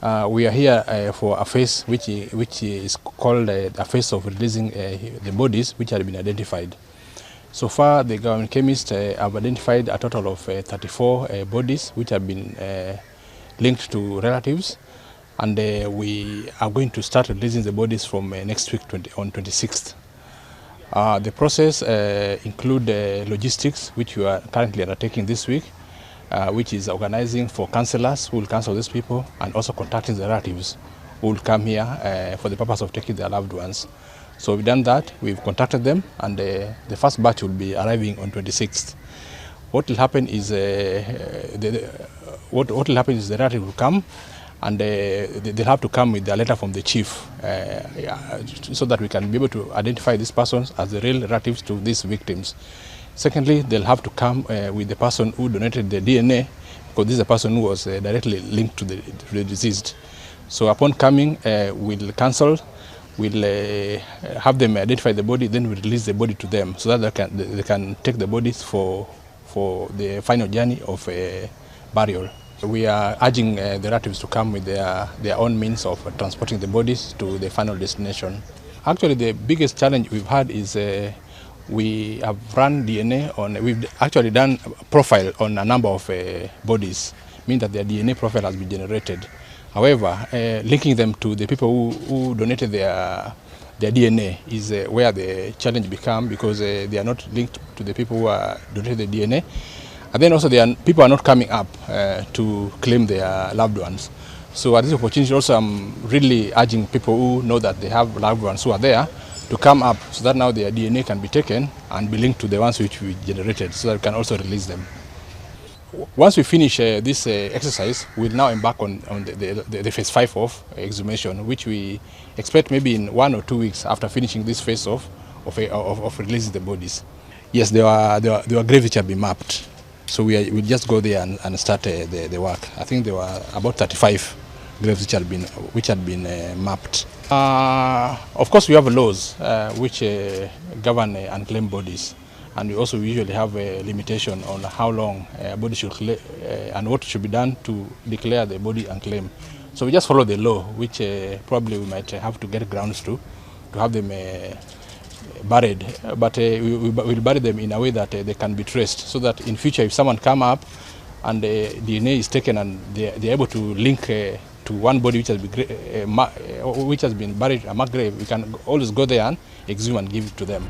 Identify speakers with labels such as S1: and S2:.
S1: We are here for a phase which is called a phase of releasing the bodies which have been identified. So far, the government chemists have identified a total of 34 bodies which have been linked to relatives, and we are going to start releasing the bodies from next week on 26th. The process include logistics, which we are currently undertaking this week, which is organizing for counselors who will counsel these people, and also contacting the relatives who will come here for the purpose of taking their loved ones. So we've done that, we've contacted them, and the first batch will be arriving on 26th. What will happen is the relative will come, and they'll have to come with a letter from the chief so that we can be able to identify these persons as the real relatives to these victims. Secondly, they'll have to come with the person who donated the DNA, because this is a person who was directly linked to the deceased. So upon coming, we'll counsel, we'll have them identify the body, then we'll release the body to them so that they can take the bodies for the final journey of burial. We are urging the relatives to come with their own means of transporting the bodies to the final destination. Actually, the biggest challenge we've had is we have run DNA on, we've actually done a profile on a number of bodies, meaning that their DNA profile has been generated. However, linking them to the people who donated their DNA is where the challenge becomes, because they are not linked to the people who donated the DNA. And then also people are not coming up to claim their loved ones. So at this opportunity also, I'm really urging people who know that they have loved ones who are there to come up, so that now their DNA can be taken and be linked to the ones which we generated, so that we can also release them. Once we finish this exercise, we'll now embark on the phase 5 of exhumation, which we expect maybe in 1 or 2 weeks after finishing this phase of releasing the bodies. Yes, there were graves which have been mapped. So we'll just go there and start the work. I think there were about 35 graves which had been mapped. Of course, we have laws which govern unclaimed bodies, and we also usually have a limitation on how long a body should and what should be done to declare the body unclaimed. So we just follow the law, which probably we might have to get grounds to have them buried, but we'll bury them in a way that they can be traced, so that in future, if someone come up and DNA is taken and they're able to link to one body which has been buried, a marked grave, we can always go there and exhume and give it to them.